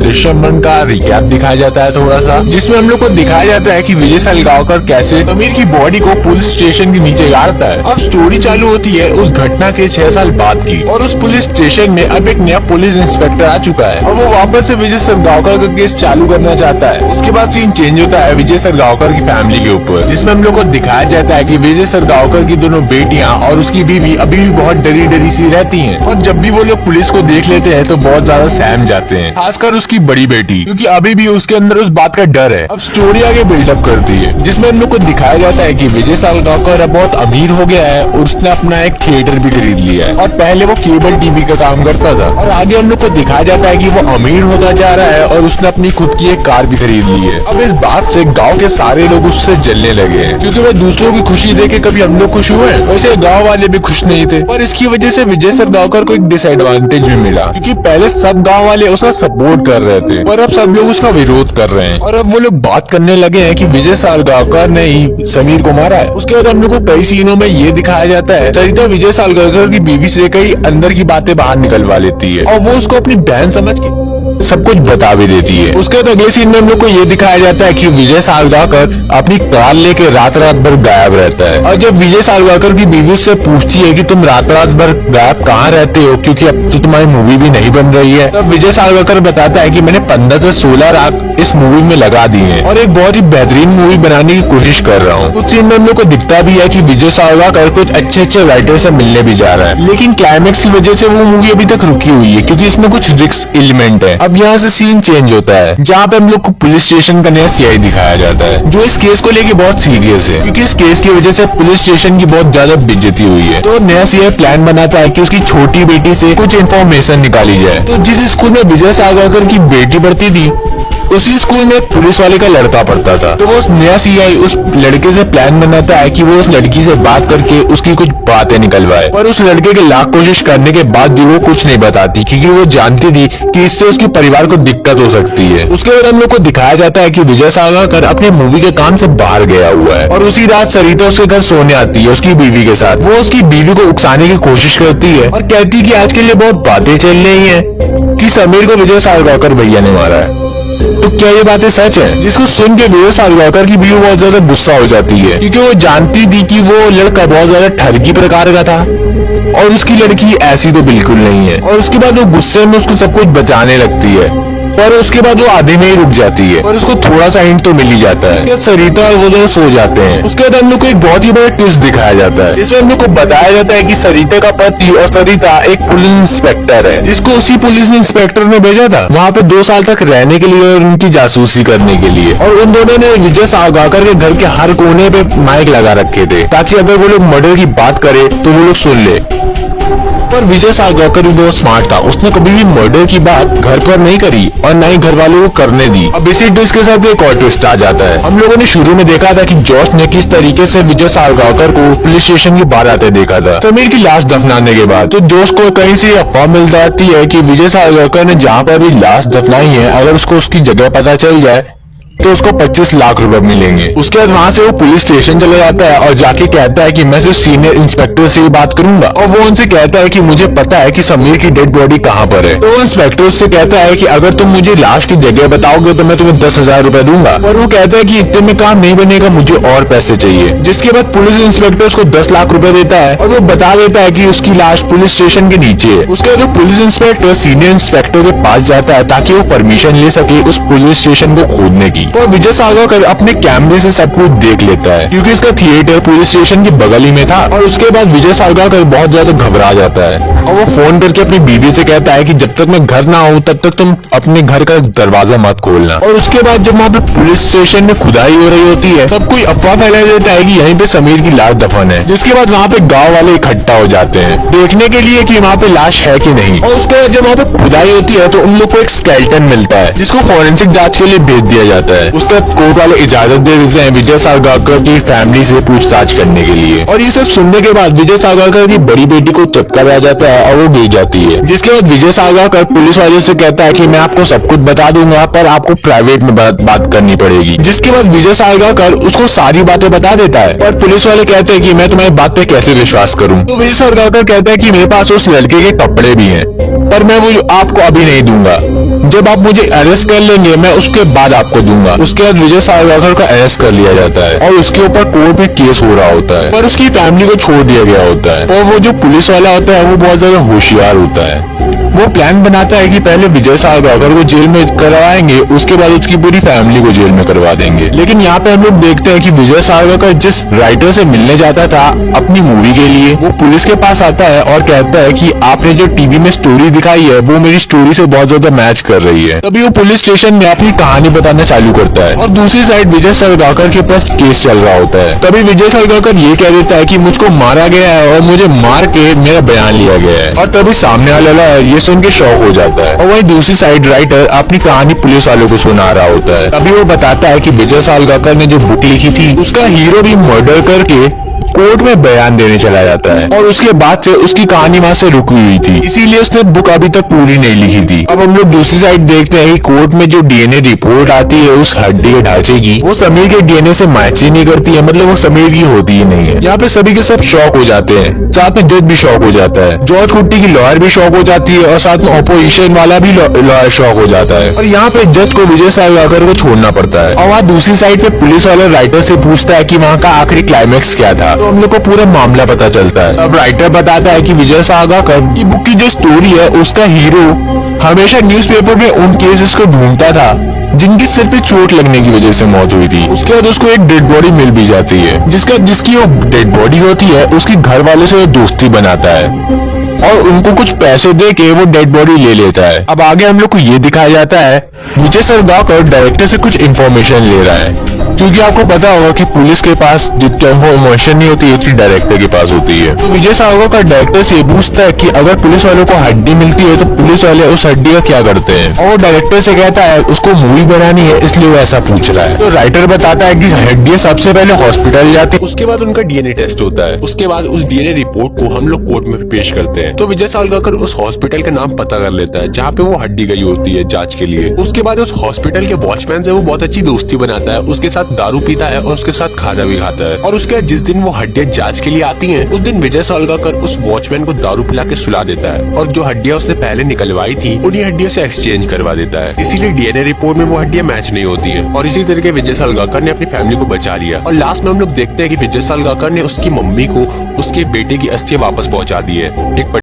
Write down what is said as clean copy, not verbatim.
दृश्यम 1 का रिकैप दिखाया जाता है थोड़ा सा, जिसमें हम लोग को दिखाया जाता है कि विजय सालगांवकर कैसे समीर की बॉडी को पुलिस स्टेशन के नीचे गाड़ता है। अब स्टोरी चालू होती है उस घटना के 6 साल बाद की, और उस पुलिस स्टेशन में अब एक नया पुलिस इंस्पेक्टर आ चुका है और वो वापस से विजय सालगांवकर का केस चालू करना चाहता है। उसके बाद सीन चेंज होता है विजय सालगांवकर की फैमिली के ऊपर, जिसमें हम लोग को दिखाया जाता है कि विजय सालगांवकर की दोनों बेटियां और उसकी बीवी अभी भी बहुत डरी डरी सी रहती हैं, और जब भी वो लोग पुलिस को देख लेते हैं तो बहुत ज्यादा सहम जाते हैं, खासकर उसकी बड़ी बेटी, क्योंकि अभी भी उसके अंदर उस बात का डर है। अब स्टोरी आगे बिल्डअप करती है, जिसमें हम लोग को दिखाया जाता है कि विजय सालगांवकर अब बहुत अमीर हो गया है और उसने अपना एक थिएटर भी खरीद लिया है, और पहले वो केबल टीवी का काम करता था, और आगे हम लोग को दिखाया जाता है कि वो अमीर होता जा रहा है और उसने अपनी खुद की एक कार भी खरीद ली है। अब इस बात से गाँव के सारे लोग उससे जलने लगे हैं, क्योंकि वो दूसरों की खुशी देखे कभी हम लोग खुश हुए, वैसे गाँव वाले भी खुश नहीं थे, और इसकी वजह से विजय सालगांवकर को एक डिसएडवांटेज भी मिला, क्योंकि पहले सब गांव वाले उसका सपोर्ट कर रहे थे पर अब सब लोग उसका विरोध कर रहे हैं, और अब वो लोग बात करने लगे हैं कि विजय सालगांवकर ने ही समीर को मारा है। उसके बाद हम लोग को कई सीनों में ये दिखाया जाता है सरिता विजय सालगांवकर की बीवी से कई अंदर की बातें बाहर निकलवा लेती है और वो उसको अपनी बहन समझ के सब कुछ बता भी देती है। उसके बाद अगले सीन में हम लोग को ये दिखाया जाता है कि विजय सालगांवकर अपनी कार लेके रात रात भर गायब रहता है, और जब विजय सालगांवकर की बीवी से पूछती है कि तुम रात रात भर गायब कहाँ रहते हो, क्योंकि अब तो तुम्हारी मूवी भी नहीं बन रही है, तब विजय सालगांवकर बताता है कि मैंने 15 से 16 रात इस मूवी में लगा दी है और एक बहुत ही बेहतरीन मूवी बनाने की कोशिश कर रहा हूँ। कुछ सीन में हम लोग को दिखता भी है कि विजय सालगांवकर कुछ अच्छे राइटर से मिलने भी जा रहा है, लेकिन क्लाइमेक्स की वजह से वो मूवी अभी तक रुकी हुई है, क्योंकि इसमें कुछ रिस्क एलिमेंट है। अब यहाँ से सीन चेंज होता है, जहाँ पे हम लोग को पुलिस स्टेशन का नया सीआई दिखाया जाता है, जो इस केस को लेके बहुत सीरियस है, क्योंकि इस केस की वजह से पुलिस स्टेशन की बहुत ज्यादा बेइज्जती हुई है। तो नया सीआई प्लान बनाता है कि उसकी छोटी बेटी से कुछ इन्फॉर्मेशन निकाली जाए। तो जिस स्कूल में विजय सालगांवकर की बेटी पढ़ती थी, उसी स्कूल में एक पुलिस वाले का लड़का पढ़ता था। तो वो नया सीआई उस लड़के से प्लान बनाता है कि वो उस लड़की से बात करके उसकी कुछ बातें निकलवाए, पर उस लड़के के लाख कोशिश करने के बाद भी वो कुछ नहीं बताती, क्योंकि वो जानती थी कि इससे उसके परिवार को दिक्कत हो सकती है। उसके बाद हम लोग को दिखाया जाता है कि विजय सालगांवकर अपने मूवी के काम से बाहर गया हुआ है, और उसी रात सरिता उसके घर सोने आती है उसकी बीवी के साथ। वो उसकी बीवी को उकसाने की कोशिश करती है और कहती है कि आज के लिए बहुत बातें चल रही है कि समीर को विजय सालगांवकर भैया ने मारा है। तो क्या ये बातें सच है? जिसको सुन के विजय सालगांवकर की बीवी बहुत ज्यादा गुस्सा हो जाती है, क्योंकि वो जानती थी कि वो लड़का बहुत ज्यादा ठगी प्रकार का था और उसकी लड़की ऐसी तो बिल्कुल नहीं है। और उसके बाद वो गुस्से में उसको सब कुछ बचाने लगती है, पर उसके बाद वो आधे में ही रुक जाती है, और उसको थोड़ा सा हिंट तो मिल ही जाता है कि सरिता और वो दोनों सो जाते हैं। उसके बाद हम लोग को एक बहुत ही बड़ा ट्विस्ट दिखाया जाता है, इसमें हम लोग को बताया जाता है कि सरिता का पति और सरिता एक पुलिस इंस्पेक्टर है, जिसको उसी पुलिस इंस्पेक्टर ने भेजा था वहाँ पे 2 साल तक रहने के लिए और उनकी जासूसी करने के लिए। और उन दोनों ने विजय सालगांवकर के घर के हर कोने पे माइक लगा रखे थे, ताकि अगर वो लोग मर्डर की बात करे तो वो लोग सुन ले। पर विजय सालगांवकर भी बहुत स्मार्ट था, उसने कभी भी मर्डर की बात घर पर नहीं करी और न ही घर वालों को करने दी। अब इसी ट्विस्ट के साथ एक और ट्विस्ट आ जाता है। हम लोगों ने शुरू में देखा था कि जॉश ने किस तरीके से विजय सालगांवकर को पुलिस स्टेशन के बाहर आते देखा था समीर की लाश दफनाने के बाद। तो जॉश को कहीं से अफवाह मिल जाती है कि विजय सालगांवकर ने जहाँ पर भी लाश दफनाई है, अगर उसको उसकी जगह पता चल जाए तो उसको 25 लाख रुपए मिलेंगे। उसके बाद वहाँ से वो पुलिस स्टेशन चला जाता है और जाके कहता है कि मैं सिर्फ सीनियर इंस्पेक्टर से ही बात करूंगा, और वो उनसे कहता है कि मुझे पता है कि समीर की डेड बॉडी कहाँ पर है। तो वो इंस्पेक्टर उससे कहता है कि अगर तुम मुझे लाश की जगह बताओगे तो मैं तुम्हें 10,000 रुपए दूंगा, और वो कहता है कि इतने में काम नहीं बनेगा, मुझे और पैसे चाहिए। जिसके बाद पुलिस इंस्पेक्टर उसको 10 लाख रुपए देता है और वो बता देता है कि उसकी लाश पुलिस स्टेशन के नीचे है। उसके बाद पुलिस इंस्पेक्टर सीनियर इंस्पेक्टर के पास जाता है ताकि वो परमिशन ले सके उस पुलिस स्टेशन को खोदने की। तो विजय सालगांवकर अपने कैमरे से सब कुछ देख लेता है, क्योंकि इसका थिएटर पुलिस स्टेशन की बगल ही में था। और उसके बाद विजय सालगांवकर बहुत ज्यादा घबरा जाता है और वो फोन करके अपनी बीवी से कहता है कि जब तक मैं घर ना आऊँ तब तक तुम अपने घर का दरवाजा मत खोलना। और उसके बाद जब वहाँ पे पुलिस स्टेशन में खुदाई हो रही होती है, तब कोई अफवाह फैला देता है कि यहीं पे समीर की लाश दफन है। जिसके बाद वहाँ पे गाँव वाले इकट्ठा हो जाते हैं देखने के लिए कि वहाँ पे लाश है कि नहीं। और उसके बाद जब वहाँ पे खुदाई होती है तो उन लोग को एक स्केलेटन मिलता है, जिसको फॉरेंसिक जांच के लिए भेज दिया जाता है। उसके बाद कोर्ट वाले इजाजत दे देते हैं विजय सालगांवकर की फैमिली से पूछताछ करने के लिए। और ये सब सुनने के बाद विजय सालगांवकर की बड़ी बेटी को चक्कर आ जाता है और वो गिर जाती है। जिसके बाद विजय सालगांवकर पुलिस वाले से कहता है कि मैं आपको सब कुछ बता दूंगा, पर आपको प्राइवेट में बात करनी पड़ेगी। जिसके बाद विजय सालगांवकर उसको सारी बातें बता देता है, पर पुलिस वाले कहते हैं कि मैं तुम्हारी बात पे कैसे विश्वास करूं। तो विजय सालगांवकर कहता है कि मेरे पास उस लड़के के कपड़े भी हैं। पर मैं वो आपको अभी नहीं दूंगा। जब आप मुझे अरेस्ट कर लेंगे मैं उसके बाद आपको दूंगा। उसके बाद विजय सालगाकर का अरेस्ट कर लिया जाता है और उसके ऊपर कोर्ट में केस हो रहा होता है, पर उसकी फैमिली को छोड़ दिया गया होता है। और वो जो पुलिस वाला होता है वो बहुत ज्यादा होशियार होता है। वो प्लान बनाता है कि पहले विजय सालगाकर को जेल में करवाएंगे, उसके बाद उसकी पूरी फैमिली को जेल में करवा देंगे। लेकिन यहाँ पे हम लोग देखते हैं कि विजय सालगाकर जिस राइटर से मिलने जाता था अपनी मूवी के लिए, वो पुलिस के पास आता है और कहता है कि आपने जो टीवी में स्टोरी दिखाई है वो मेरी स्टोरी से बहुत ज्यादा मैच कर रही है। तभी वो पुलिस स्टेशन में अपनी कहानी बताना चालू करता है और दूसरी साइड विजय सालगाकर के पास केस चल रहा होता है। तभी विजय सालगाकर ये कह देता है कि मुझको मारा गया है और मुझे मार के मेरा बयान लिया गया है। और तभी सामने वाला ये सुन के शॉक हो जाता है। और वही दूसरी साइड राइटर अपनी कहानी पुलिस वालों को सुना रहा होता है। तभी वो बताता है कि विजय सालगाकर ने जो बुक लिखी थी उसका हीरो भी मर्डर करके कोर्ट में बयान देने चला जाता है और उसके बाद से उसकी कहानी वहाँ से रुकी हुई थी, इसीलिए उसने बुक अभी तक पूरी नहीं लिखी थी। अब हम लोग दूसरी साइड देखते हैं कि कोर्ट में जो डीएनए रिपोर्ट आती है उस हड्डी के ढांचे की, वो समीर के डीएनए से मैच ही नहीं करती है, मतलब वो समीर की होती ही नहीं है। यहाँ पे सभी के सब शॉक हो जाते हैं, साथ में जज भी शॉक हो जाता है, जॉर्ज कुट्टी की लॉयर भी शॉक हो जाती है और साथ में ऑपोजिशन वाला भी लॉयर शॉक हो जाता है। और यहाँ पे जज को विजय सालगाकर को छोड़ना पड़ता है और वहाँ दूसरी साइड पे पुलिस वाला राइटर से पूछता है कि वहाँ का आखिरी क्लाइमेक्स क्या था। तो हम लोग को पूरा मामला पता चलता है। अब राइटर बताता है कि विजय सालगाकर की बुक की जो स्टोरी है उसका हीरो हमेशा न्यूज़पेपर में उन केसेस को ढूंढता था जिनकी सिर पे चोट लगने की वजह से मौत हुई थी। उसके बाद उसको एक डेड बॉडी मिल भी जाती है, जिसकी वो डेड बॉडी होती है उसकी घर वाले से दोस्ती बनाता है और उनको कुछ पैसे दे के वो डेड बॉडी ले लेता है। अब आगे हम लोग को ये दिखाया जाता है विजय सालगाकर डायरेक्टर से कुछ इन्फॉर्मेशन ले रहा है, क्योंकि आपको पता होगा कि पुलिस के पास जितनी इन्फॉर्मेशन नहीं होती इतनी डायरेक्टर के पास होती है। तो विजय सालगाकर डायरेक्टर से पूछता है कि अगर पुलिस वालों को हड्डी मिलती है तो पुलिस वाले उस हड्डी का क्या करते हैं, और वो डायरेक्टर से कहता है उसको मूवी बनानी है इसलिए वो ऐसा पूछ रहा है। तो राइटर बताता है कि हड्डियां सबसे पहले हॉस्पिटल जाती है, उसके बाद उनका डीएनए टेस्ट होता है, उसके बाद उस डीएनए रिपोर्ट को हम लोग कोर्ट में पेश करते हैं। तो विजय सालगाकर उस हॉस्पिटल का नाम पता कर लेता है जहाँ पे वो हड्डी गई होती है जांच के लिए। उसके बाद उस हॉस्पिटल के वॉचमैन से वो बहुत अच्छी दोस्ती बनाता है, उसके साथ दारू पीता है और उसके साथ खाना भी खाता है। और उसके बाद जिस दिन वो हड्डियां जांच के लिए आती हैं, उस दिन विजय सालगाकर उस वॉचमैन को दारू पिला के सुला देता है और जो हड्डियां उसने पहले निकलवाई थी उन्हीं हड्डियों से एक्सचेंज करवा देता है। इसीलिए डीएनए रिपोर्ट में वो हड्डियां मैच नहीं होती है और इसी तरीके विजय सालगाकर ने अपनी फैमिली को बचा लिया। और लास्ट में हम लोग देखते हैं कि विजय सालगाकर ने उसकी मम्मी को उसके बेटे की अस्थियां वापस पहुंचा दी है। एक